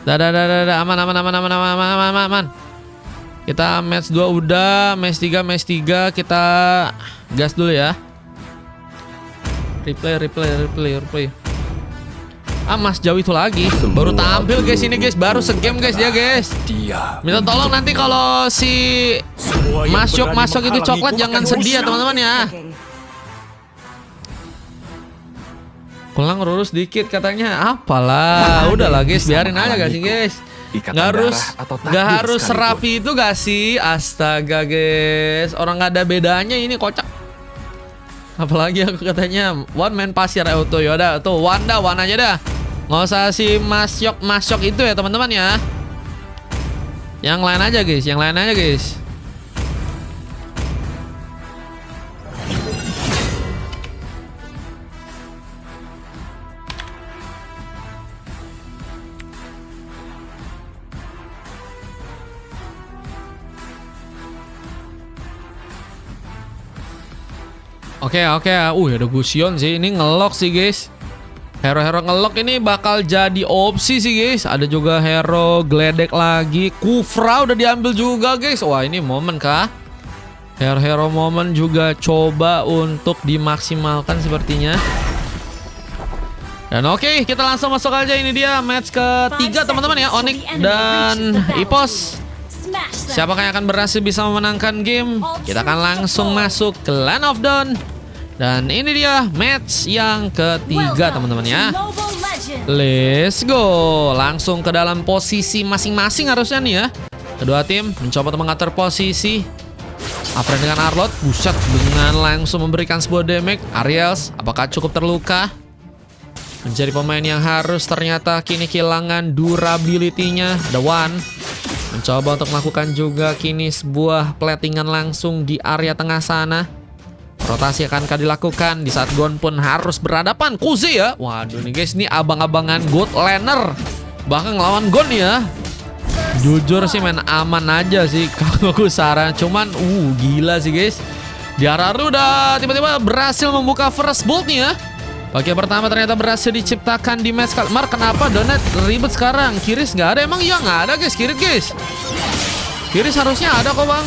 Dah, aman. Kita match 2 udah, match 3 kita gas dulu ya. Replay. Mas jauh itu lagi. Baru tampil guys ini guys, baru segame guys dia guys. Minta tolong nanti kalau si masuk itu coklat jangan sedih ya teman-teman ya. Pulang lurus dikit katanya. Apalah, udahlah guys, biarin aja gak sih guys. Gak harus serapi itu gak sih. Astaga guys, orang gak ada bedanya ini kocak. Apalagi aku katanya one man pasir auto. Yaudah tuh one aja dah. Nggak usah si masyok itu ya teman-teman ya. Yang lain aja guys, Oke. Ada Gusion sih. Ini ngelok sih guys. Hero ngelok ini bakal jadi opsi sih guys. Ada juga hero geledek lagi. Kufra udah diambil juga guys. Wah ini momen kah? Hero momen juga coba untuk dimaksimalkan sepertinya. Dan oke, kita langsung masuk aja. Ini dia match ketiga teman-teman ya. Onyx dan Ipos. Siapakah yang akan berhasil bisa memenangkan game? Kita akan langsung masuk ke Land of Dawn. Dan ini dia match yang ketiga teman-teman ya. Let's go. Langsung ke dalam posisi masing-masing harusnya nih ya. Kedua tim mencoba untuk mengatur posisi. Apren dengan Arlot. Buset, dengan langsung memberikan sebuah damage. Ariels apakah cukup terluka? Menjadi pemain yang harus ternyata kini kehilangan durability-nya. The One mencoba untuk melakukan juga kini sebuah platingan langsung di area tengah sana. Rotasi akankah dilakukan di saat Gon pun harus berhadapan Kuzi ya. Waduh nih guys, ini abang-abangan God Laner bahkan ngelawan Gon ya. Jujur sih main aman aja sih kalau aku saran. Cuman gila sih guys. Diararu udah tiba-tiba berhasil membuka first bolt nih ya. Bagian pertama ternyata berhasil diciptakan di match. Mark kenapa Donat ribet sekarang? Kiris nggak ada emang? Ya nggak ada guys, Kiris guys. Kiris harusnya ada kok bang.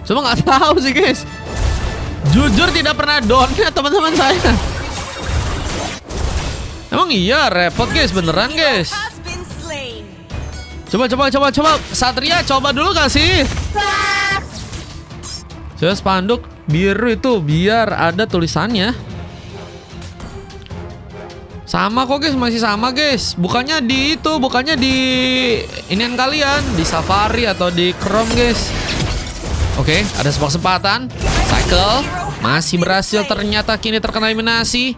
Cuma nggak tahu sih guys. Jujur tidak pernah donat teman-teman saya. Emang iya repot guys, beneran guys. Coba Satria coba dulu gak sih? Coba spanduk biru itu biar ada tulisannya. Sama kok guys, masih sama guys. Bukannya di inian kalian di Safari atau di Chrome guys. Oke, ada sebuah kesempatan. Cycle masih berhasil ternyata kini terkena eliminasi.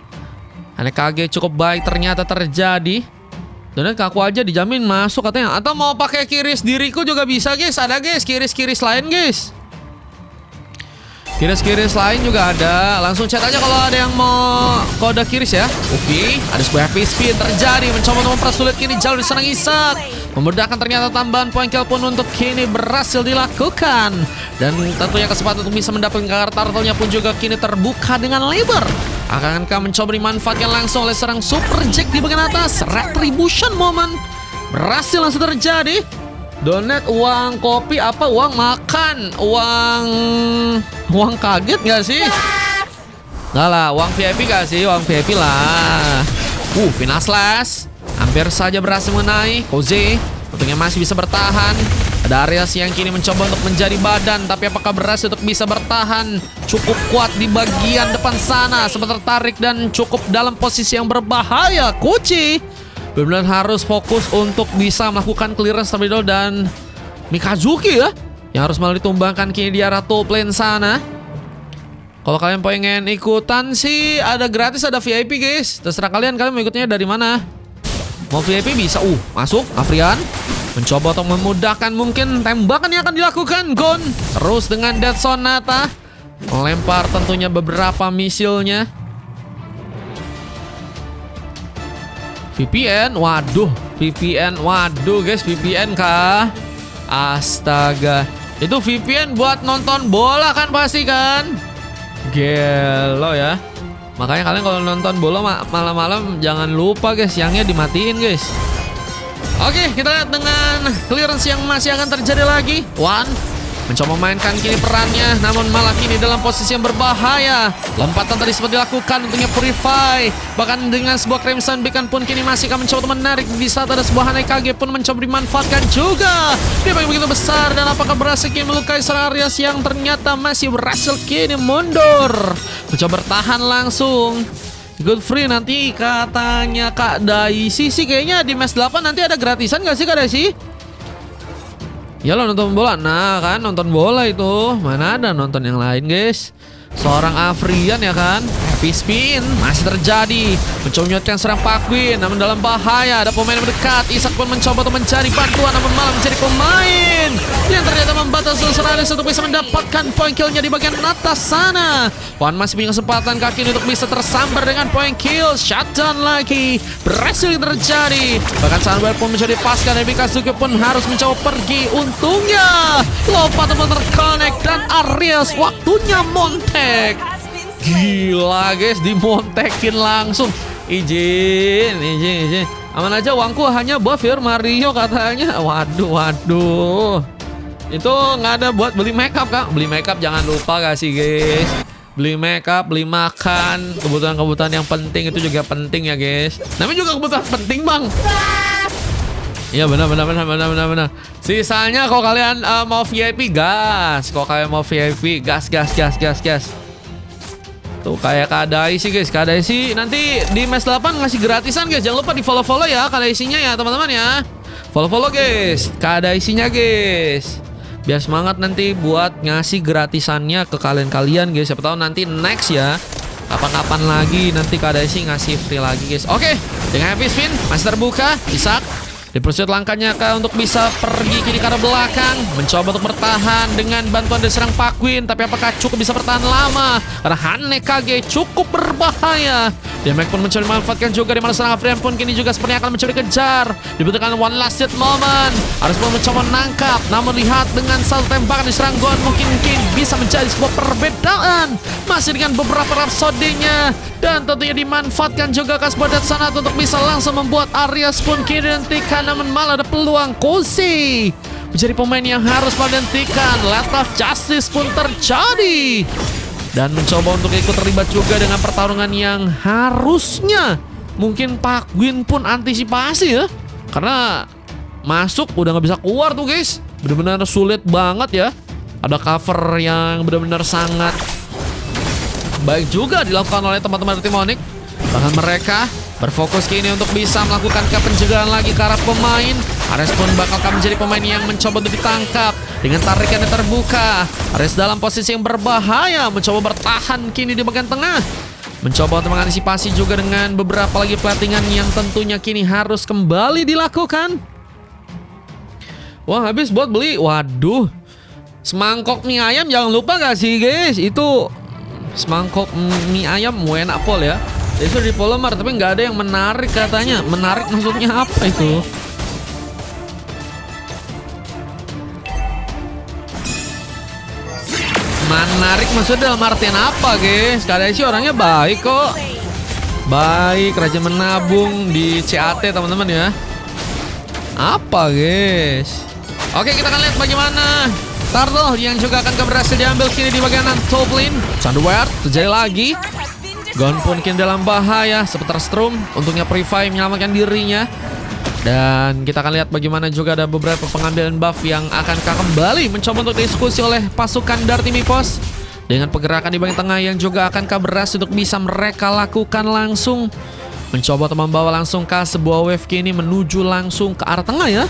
Hanekage cukup baik ternyata terjadi. Dan kaku aja dijamin masuk katanya. Atau mau pakai kiris diriku juga bisa guys. Ada guys kiris lain guys. Kiris lain juga ada. Langsung chat aja kalau ada yang mau kode kiris ya. Oke, ada sebuah happy spin terjadi. Mencoba untuk mempersulit kini jalur diserang Isak. Memudahkan ternyata tambahan poin kill pun untuk kini berhasil dilakukan. Dan tentunya kesempatan untuk bisa mendapatkan kartu turtle-nya pun juga kini terbuka dengan lebar. Akankah mencoba dimanfaatkan langsung oleh serang Super Jack di bagian atas. Retribution moment berhasil langsung terjadi. Donat uang kopi apa uang makan uang kaget gak sih? Nggak lah, uang VIP gak sih? Uang VIP lah. Final slash hampir saja berhasil mengenai Koze. Tentunya masih bisa bertahan. Ada Arias yang kini mencoba untuk menjadi badan, tapi apakah berhasil untuk bisa bertahan? Cukup kuat di bagian depan sana, sempat tertarik dan cukup dalam posisi yang berbahaya. Kuci benar-benar harus fokus untuk bisa melakukan clearance terlebih dahulu. Dan Mikazuki ya yang harus malah ditumbangkan kini di arah top lane sana. Kalau kalian pengen ikutan sih ada gratis, ada VIP guys. Terserah kalian mau ikutnya dari mana. Mau VIP bisa masuk. Afrian mencoba untuk memudahkan mungkin tembakan yang akan dilakukan Gon. Terus dengan Death Sonata melempar tentunya beberapa misilnya. VPN, waduh guys, VPN kah? Astaga, itu VPN buat nonton bola kan pasti kan? Gelo ya. Makanya kalian kalau nonton bola malam-malam jangan lupa guys, siangnya dimatiin guys. Oke, kita lihat dengan clearance yang masih akan terjadi lagi. One mencoba memainkan kini perannya, namun malah kini dalam posisi yang berbahaya. Lompatan tadi sempat dilakukan untuknya Purify. Bahkan dengan sebuah Crimson Beacon pun kini masih akan mencoba menarik. Di saat ada sebuah Hanekage pun mencoba dimanfaatkan juga. Dia begitu besar dan apakah berhasil kini melukai seorang Arias yang ternyata masih berhasil kini mundur. Mencoba bertahan langsung. Good free nanti katanya Kak Daisy sih kayaknya di match 8 nanti ada gratisan gak sih Kak Daisy? Ya lo nonton bola, nah kan nonton bola itu. Mana ada nonton yang lain guys. Seorang Afrian ya kan. Heavy spin masih terjadi. Mencoba menyotkan serang Pakwin, namun dalam bahaya. Ada pemain yang mendekat. Isak pun mencoba untuk mencari bantuan, namun malah menjadi pemain yang ternyata membatas Australia untuk bisa mendapatkan poin killnya di bagian atas sana. Wan masih punya kesempatan kaki untuk bisa tersambar dengan poin kill. Shutdown lagi berhasil terjadi. Bahkan Sunwell pun mencoba dipaskan. Ebi Kazuki pun harus mencoba pergi. Untungnya lompat untuk terconnect dan Arias waktunya montek. Gila guys, dimontekin langsung. Izin. Aman aja uangku hanya buat Fir Mario katanya. Waduh. Itu nggak ada buat beli makeup Kak. Beli makeup jangan lupa kasih guys. Beli makeup, beli makan, kebutuhan-kebutuhan yang penting itu juga penting ya guys. Namanya juga kebutuhan penting bang. Iya benar. Sisanya kalau kalian mau VIP gas. Gas. Tuh kayak Kak Daisy guys. Kak Daisy nanti di match 8 ngasih gratisan guys. Jangan lupa di follow ya Kak Daisy-nya ya teman-teman ya. Follow guys. Kak Daisy-nya guys. Biar semangat nanti buat ngasih gratisannya ke kalian guys. Siapa tahu nanti next ya. Kapan-kapan lagi nanti Kak Daisy ngasih free lagi guys. Oke, dengan heavy spin masih terbuka. Isak dipersulit langkahnya Kak untuk bisa pergi kiri ke arah belakang. Mencoba untuk bertahan dengan bantuan dari serang Pakwin. Tapi apakah cukup bisa bertahan lama? Karena Hanekage cukup berbahaya. Demek pun mencoba dimanfaatkan juga, di mana serang Afrian pun kini juga sepertinya akan mencoba dikejar. Dibutuhkan one last hit moment. Harus pun mencoba menangkap. Namun lihat dengan satu tembakan diserang Gon mungkin bisa menjadi sebuah perbedaan. Masih dengan beberapa rapsodinya. Dan tentunya dimanfaatkan juga Kasbodat Sanat untuk bisa langsung membuat Arias pun kini dihentikan. Namun malah ada peluang Kosi menjadi pemain yang harus dihentikan. Let of Justice pun terjadi. Dan mencoba untuk ikut terlibat juga dengan pertarungan yang harusnya mungkin Pak Gwyn pun antisipasi ya. Karena masuk udah nggak bisa keluar tuh guys. Benar-benar sulit banget ya. Ada cover yang benar-benar sangat baik juga dilakukan oleh teman-teman tim Onyx. Bahkan mereka berfokus kini untuk bisa melakukan pencegahan lagi ke arah pemain. Ares pun bakal menjadi pemain yang mencoba untuk ditangkap dengan tarikan yang terbuka. Ares dalam posisi yang berbahaya, mencoba bertahan kini di bagian tengah. Mencoba untuk mengantisipasi juga dengan beberapa lagi platingan yang tentunya kini harus kembali dilakukan. Wah, habis buat beli. Waduh, semangkok mie ayam jangan lupa gak sih guys? Itu semangkok mie ayam enak pol ya. Itu di Polymer tapi nggak ada yang menarik katanya. Menarik maksudnya apa itu? Menarik maksudnya dalam artian apa guys? Kadang sih orangnya baik kok. Baik, rajin menabung di CAT teman-teman ya. Apa guys? Oke, kita akan lihat bagaimana Turtle yang juga akan berhasil diambil kini di bagian top lane. Thunderwire terjadi lagi. Gon pun kini dalam bahaya. Seputar Strum untungnya Purify menyelamatkan dirinya. Dan kita akan lihat bagaimana juga ada beberapa pengambilan buff yang akan kembali mencoba untuk diskusi oleh pasukan dari tim EPOS. Dengan pergerakan di bagian tengah yang juga akan berhasil untuk bisa mereka lakukan langsung. Mencoba untuk membawa langsung ke sebuah wave kini menuju langsung ke arah tengah ya.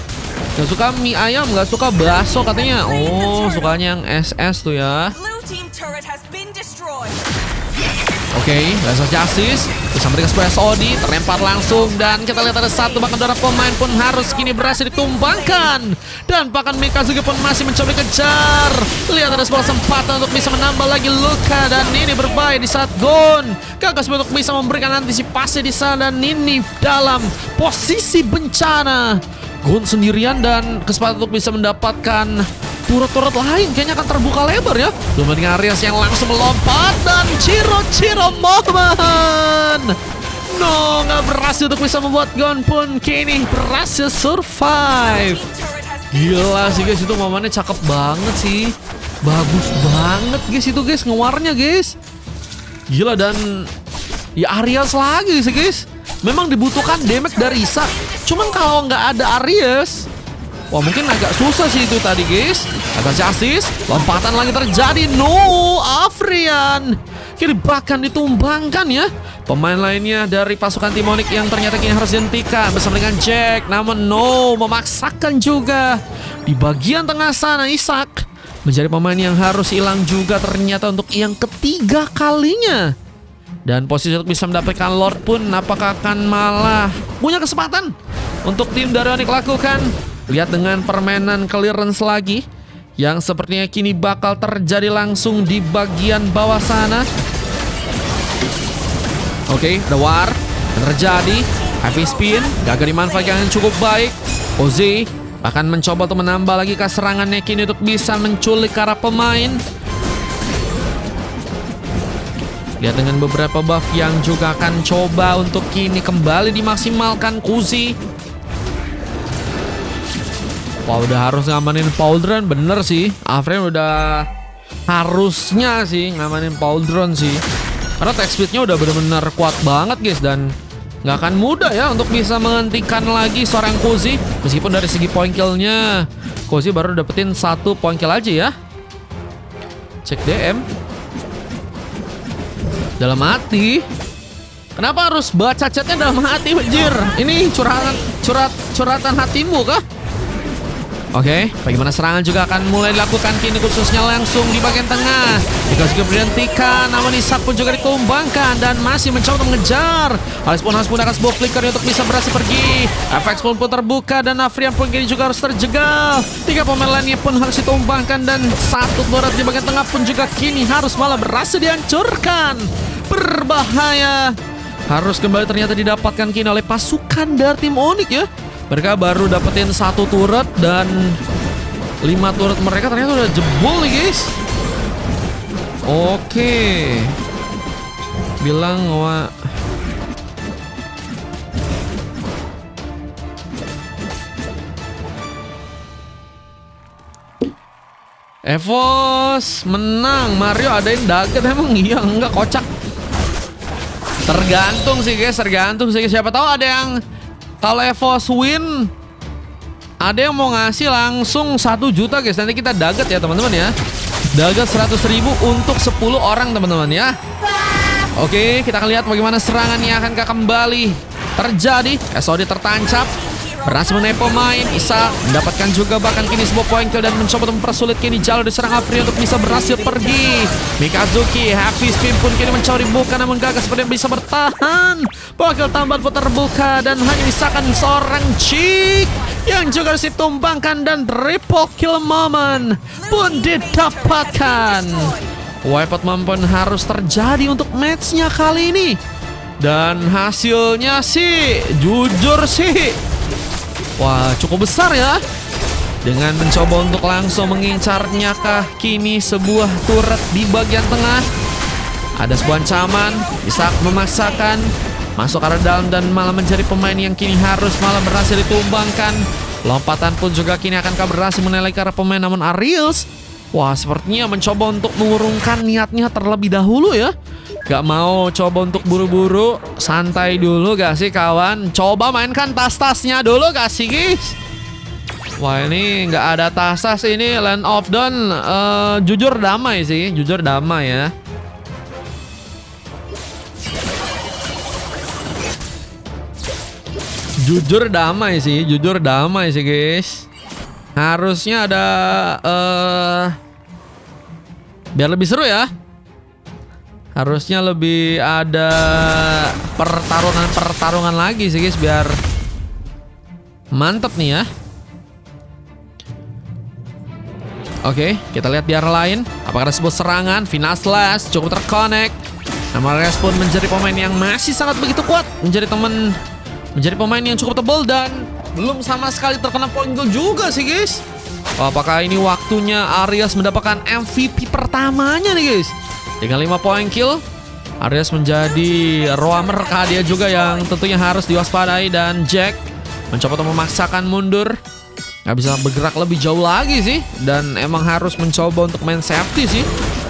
Gak suka mie ayam, gak suka bakso katanya. Oh, sukanya yang SS tuh ya. Oke, Lesser Justice bisa memberikan sebuah SOD, terlempar langsung. Dan kita lihat ada satu bahkan darah pemain pun harus kini berhasil ditumbangkan. Dan bahkan Mikazuki pun masih mencoba kejar. Lihat ada sebuah kesempatan untuk bisa menambah lagi luka. Dan ini berbahaya di saat Gon gagal untuk bisa memberikan antisipasi di sana. Dan ini dalam posisi bencana. Gon sendirian dan kesempatan untuk bisa mendapatkan turret-turret lain kayaknya akan terbuka lebar ya. Belum dengan Arias yang langsung melompat dan Ciro moment. No, nggak berhasil untuk bisa membuat Gon pun kini berhasil survive. Gila sih guys, itu momennya cakep banget sih. Bagus banget guys itu guys, ngewarnya guys. Gila, dan ya Aries lagi sih guys. Memang dibutuhkan damage dari Isak. Cuman kalau nggak ada Aries, wah mungkin agak susah sih itu tadi guys. Atas asis, lompatan lagi terjadi. No, Afrian kini bahkan ditumbangkan ya. Pemain lainnya dari pasukan Timonik yang ternyata kini harus dihentikan bersama dengan Jack. Namun no, memaksakan juga. Di bagian tengah sana Isak menjadi pemain yang harus hilang juga ternyata untuk yang ketiga kalinya. Dan posisi untuk bisa mendapatkan Lord pun apakah akan malah punya kesempatan untuk tim dari Onyx lakukan. Lihat dengan permainan clearance lagi yang sepertinya kini bakal terjadi langsung di bagian bawah sana. Oke, ada war terjadi. Heavy spin, gagal dimanfaatkan yang cukup baik. Ozi akan mencoba untuk menambah lagi keserangannya kini untuk bisa menculik para pemain. Lihat dengan beberapa buff yang juga akan coba untuk kini kembali dimaksimalkan Kuzi. Wah, udah harus ngamanin Pauldron, bener sih. Afrian udah harusnya sih ngamanin Pauldron sih. Karena attack speednya udah bener-bener kuat banget guys. Dan nggak akan mudah ya untuk bisa menghentikan lagi seorang Kuzi. Meskipun dari segi point killnya Kuzi baru dapetin 1 point kill aja ya. Cek DM. Dalam hati. Kenapa harus baca chatnya dalam hati Bajir? Ini curhatan hatimu kah? Oke, bagaimana serangan juga akan mulai dilakukan kini khususnya langsung di bagian tengah. Jika juga berhentikan, namun Isak pun juga ditumbangkan dan masih mencoba untuk mengejar. Alex pun harus menggunakan sebuah flicker untuk bisa berhasil pergi. FX pun terbuka dan Afrian pun kini juga harus terjegal. 3 pemain lainnya pun harus ditumbangkan dan 1 turret di bagian tengah pun juga kini harus malah berhasil dihancurkan. Berbahaya. Harus kembali ternyata didapatkan kini oleh pasukan dari tim Onyx ya. Mereka baru dapetin 1 turret dan 5 turret mereka ternyata udah jebol nih guys. Oke. Bilang wah. Evos menang. Mario adain daget emang iya enggak kocak. Tergantung sih guys, siapa tahu ada yang kalau Evos win, ada yang mau ngasih langsung 1 juta guys. Nanti kita daget ya teman-teman ya. Daget 100.000 untuk 10 orang teman-teman ya. Oke, kita akan lihat bagaimana serangannya akan kembali terjadi. SOD tertancap, berhasil menaik pemain. Isa mendapatkan juga bahkan kini sebuah point kill dan mencoba untuk mempersulit kini jalur diserang Afrian untuk bisa berhasil pergi. Mikazuki, Happy Spin pun kini mencari buka namun gagal seperti bisa bertahan. Point tambahan pun terbuka dan hanya misalkan seorang Chick yang juga harus ditumbangkan dan triple kill moment pun didapatkan. Wipeout pun harus terjadi untuk matchnya kali ini. Dan hasilnya sih, jujur sih, wah cukup besar ya. Dengan mencoba untuk langsung mengincarnya kah kini sebuah turret di bagian tengah. Ada sebuah ancaman, bisa memaksakan masuk arah dalam dan malah menjadi pemain yang kini harus malah berhasil ditumbangkan. Lompatan pun juga kini akan berhasil menilai ke arah pemain namun Ariels, wah sepertinya mencoba untuk mengurungkan niatnya terlebih dahulu ya. Gak mau coba untuk buru-buru, santai dulu gak sih kawan? Coba mainkan tas-tasnya dulu gak sih guys? Wah ini nggak ada tas-tas ini Land of Dawn. Jujur damai sih, jujur damai ya. Jujur damai sih guys. Harusnya ada biar lebih seru ya. Harusnya lebih ada pertarungan lagi sih guys biar mantep nih ya. Oke, kita lihat di arah lain. Apakah ada sebuah serangan? Final Slash cukup terkonek. Nama Respon menjadi pemain yang masih sangat begitu kuat. Menjadi pemain yang cukup tebal dan belum sama sekali terkena point goal juga sih guys. Apakah ini waktunya Arias mendapatkan MVP pertamanya nih guys? Dengan 5 point kill, Aries menjadi roamer kah dia juga yang tentunya harus diwaspadai. Dan Jack mencoba untuk memaksakan mundur. Nggak bisa bergerak lebih jauh lagi sih. Dan emang harus mencoba untuk main safety sih.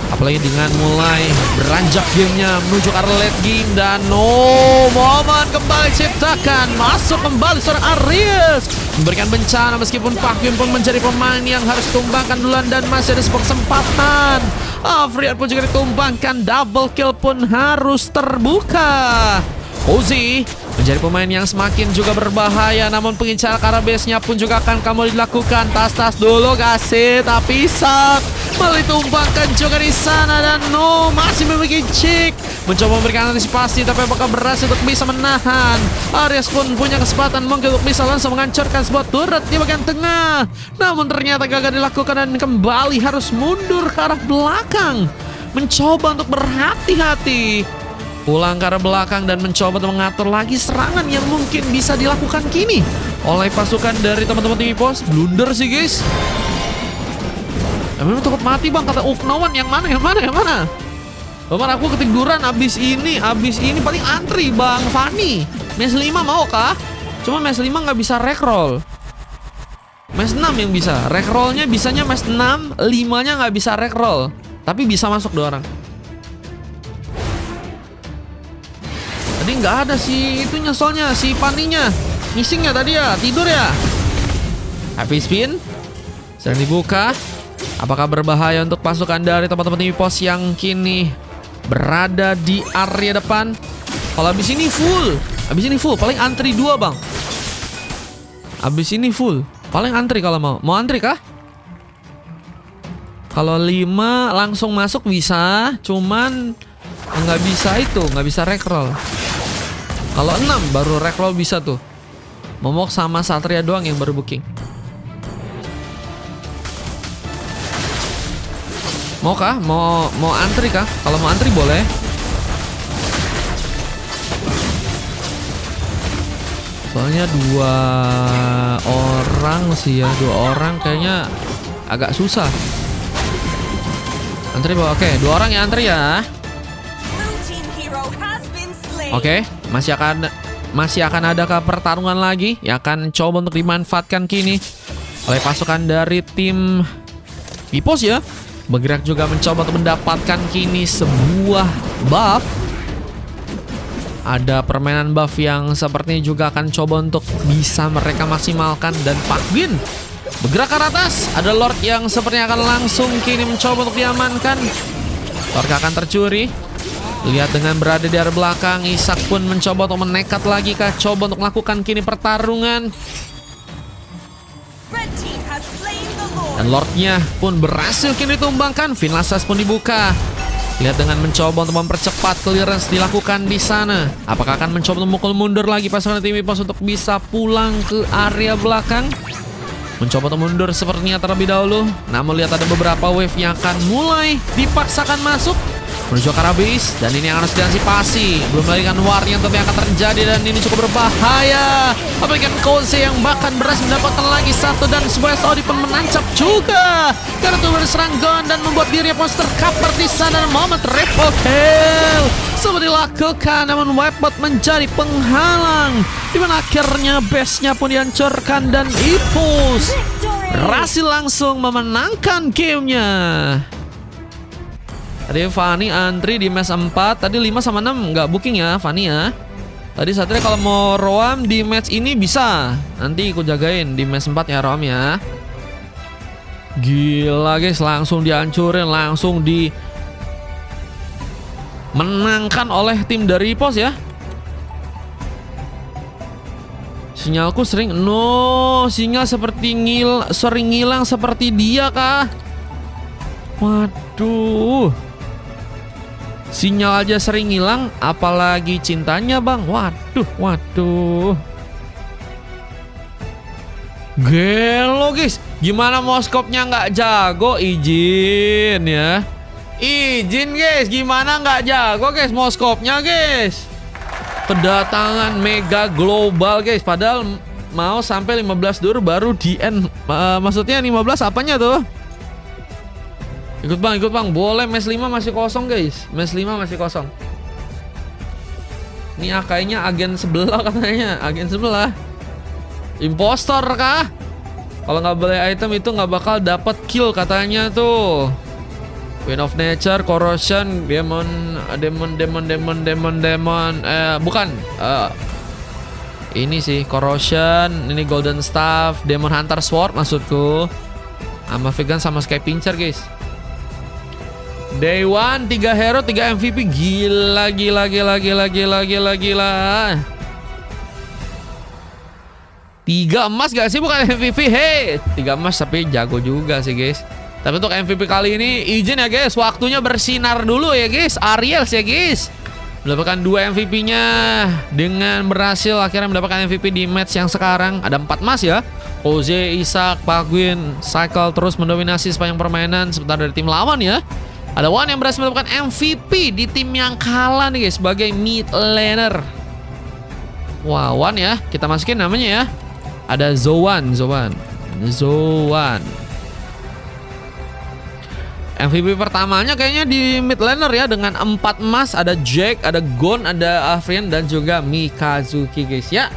Apalagi dengan mulai beranjak gamenya menuju ke arah late game. Dan momen kembali ciptakan. Masuk kembali seorang Aries. Memberikan bencana meskipun Pak Hyun pun menjadi pemain yang harus tumbangkan duluan. Dan masih ada sebuah kesempatan. Afriat pun juga ditumbangkan. Double kill pun harus terbuka. Uzi menjadi pemain yang semakin juga berbahaya. Namun pengincar ke arah base-nya pun juga akan kamu dilakukan. Tas-tas dulu kasih. Tapi Isak malah ditumbangkan juga di sana. Dan masih memiliki Chick. Mencoba memberikan antisipasi. Tapi apakah berhasil untuk bisa menahan. Aries pun punya kesempatan mungkin untuk bisa langsung menghancurkan sebuah turret di bagian tengah. Namun ternyata gagal dilakukan. Dan kembali harus mundur ke arah belakang. Mencoba untuk berhati-hati. Pulang ke arah belakang dan mencoba untuk mengatur lagi serangan yang mungkin bisa dilakukan kini oleh pasukan dari teman-teman tim EVOS. Blunder sih guys. Memang takut mati bang, kata Uknawan. Yang mana? Bang, aku ketiduran abis ini paling antri bang Fanny. Match 5 mau kah? Cuma match 5 nggak bisa reroll. Match 6 yang bisa. Rerollnya bisanya match 6, 5-nya nggak bisa reroll. Tapi bisa masuk 2 orang. Tadi nggak ada si itunya soalnya, si Paninya ngisingnya tadi ya, tidur ya. Heavy spin sedang dibuka. Apakah berbahaya untuk pasukan dari teman-teman tim EVOS yang kini berada di area depan? Kalau habis ini full, paling antri 2 bang. Habis ini full, paling antri kalau mau antri kah? Kalau 5 langsung masuk bisa, cuman nggak bisa reroll. Kalau 6 baru reroll bisa tuh. Momok sama Satria doang yang baru booking. Mau kah? Mau antri kah? Kalau mau antri boleh. Soalnya 2 orang sih ya, 2 orang kayaknya agak susah. Antri bawa, oke, 2 orang yang antri ya. Oke, masih akan ada pertarungan lagi yang akan coba untuk dimanfaatkan kini oleh pasukan dari tim EVOS ya. Bergerak juga mencoba untuk mendapatkan kini sebuah buff. Ada permainan buff yang sepertinya juga akan coba untuk bisa mereka maksimalkan. Dan Pak Bin bergerak ke atas. Ada Lord yang sepertinya akan langsung kini mencoba untuk diamankan. Lord akan tercuri. Lihat dengan berada di arah belakang, Isak pun mencoba untuk menekat lagi kah, coba untuk melakukan kini pertarungan. Dan Lordnya pun berhasil kini ditumbangkan. Vinlasas pun dibuka. Lihat dengan mencoba untuk mempercepat clearance dilakukan di sana. Apakah akan mencoba untuk memukul mundur lagi pasukan tim EVOS untuk bisa pulang ke area belakang? Mencoba untuk mundur sepertinya terlebih dahulu. Namun lihat ada beberapa wave yang akan mulai dipaksakan masuk menuju ke arah base. Dan ini yang harus diantisipasi. Belum lagi kan war yang tentunya akan terjadi. Dan ini cukup berbahaya. Apalagi Kose yang bahkan berhasil mendapatkan lagi 1. Dan sebuah Saudi pun menancap juga. Karena itu berserang gun dan membuat dirinya pun tercover di sana. Dan momen triple kill sempat dilakukan. Namun Webot menjadi penghalang. Dimana akhirnya base-nya pun dihancurkan. Dan EVOS berhasil langsung memenangkan gamenya. Tadi Fanny antri di match 4. Tadi 5 sama 6 nggak booking ya Fanny ya. Tadi Satria kalau mau roam di match ini bisa. Nanti ikut jagain di match 4 ya roam ya. Gila guys, langsung dihancurin, langsung dimenangkan oleh tim dari EVOS ya. Sinyalku sering sinyal seperti sering ngilang seperti dia kah? Waduh. Sinyal aja sering hilang, apalagi cintanya bang. Waduh. Gelo guys. Gimana moskopnya nggak jago? Izin ya. Izin guys. Gimana nggak jago guys moskopnya guys. Kedatangan mega global guys. Padahal mau sampai 15 dur baru di end. Maksudnya 15 apanya tuh? Ikut bang, boleh. Match 5 masih kosong guys. Match 5 masih kosong. Ini kayaknya agen sebelah katanya. Agen sebelah. Impostor kah? Kalau nggak beli item itu nggak bakal dapat kill katanya tuh. Queen of Nature, Corrosion, Demon. Bukan. Ini sih Corrosion, ini Golden Staff, Demon Hunter Sword maksudku. Sama Vegan sama Sky Pincher guys. Day 1 3 hero 3 MVP. Gila. 3 emas gak sih, bukan MVP. Hey, 3 emas tapi jago juga sih guys. Tapi untuk MVP kali ini izin ya guys, waktunya bersinar dulu ya guys. Ariels ya guys, mendapatkan 2 MVP-nya dengan berhasil akhirnya mendapatkan MVP di match yang sekarang. Ada 4 emas ya. Jose, Isaac, Paguin, Cycle terus mendominasi sepanjang permainan sebentar dari tim lawan ya. Ada Wan yang berhasil mendapatkan MVP di tim yang kalah nih guys sebagai mid laner. Wah, Wan ya, kita masukin namanya ya. Ada Zowan. MVP pertamanya kayaknya di mid laner ya dengan 4 emas. Ada Jack, ada Gon, ada Afrian dan juga Mikazuki guys ya.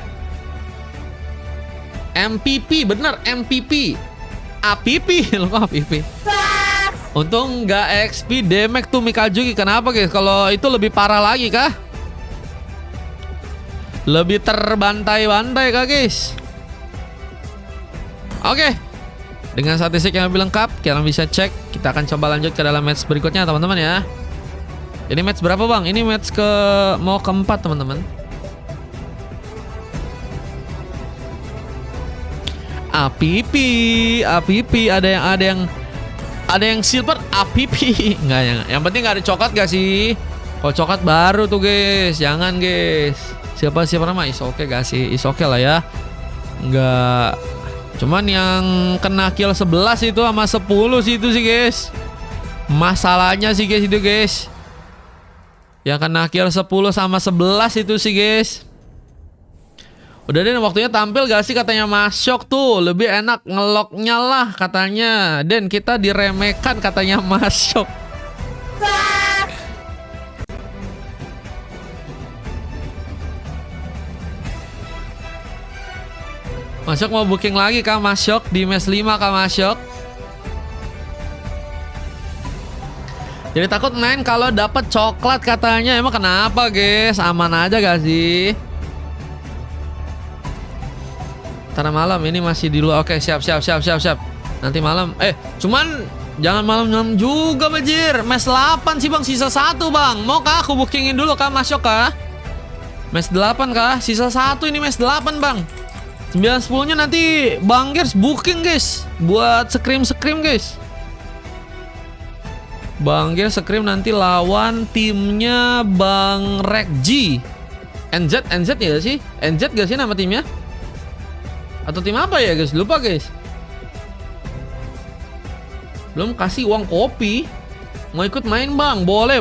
MVP bener, MVP. APP loh, kok APP. Untung nggak XP damage tuh Mikazuki. Kenapa guys? Kalau itu lebih parah lagi kah? Lebih terbantai-bantai kah guys? Oke. Dengan statistik yang lebih lengkap, kalian bisa cek. Kita akan coba lanjut ke dalam match berikutnya teman-teman ya. Ini match berapa bang? Ini match mau keempat teman-teman. APP ada yang silver APP. Enggak ya. Yang penting nggak ada coklat gak sih? Kalau coklat baru tuh guys. Jangan guys. Siapa nama is oke gak sih? Is oke lah ya. Enggak. Cuman yang kena kill 11 itu sama 10 sih itu sih guys. Masalahnya sih guys itu guys. Yang kena kill 10 sama 11 itu sih guys. Udah deh, waktunya tampil gak sih katanya Mas Syok tuh. Lebih enak ngeloknya lah katanya. Dan kita diremehkan katanya Mas Syok. Mas Syok mau booking lagi kah Mas Syok di match 5 kah Mas Syok? Jadi takut main kalau dapat coklat katanya. Emang kenapa guys? Aman aja gak sih? Karena malam ini masih di luar. Oke, siap. Nanti malam. Cuman jangan malam-malam juga bajir. Match 8 sih bang, sisa 1 bang. Mau kah aku bookingin dulu kah Mas Syok kah? Match 8 kah? Sisa 1 ini match 8 bang. 9-10 nya nanti Bang Gers booking guys. Buat scream guys. Bang Gers scream nanti lawan timnya Bang Rekji. NZ ya sih? NZ gak sih nama timnya? Atau tim apa ya guys? Lupa guys. Belum kasih uang kopi. Mau ikut main bang? Boleh.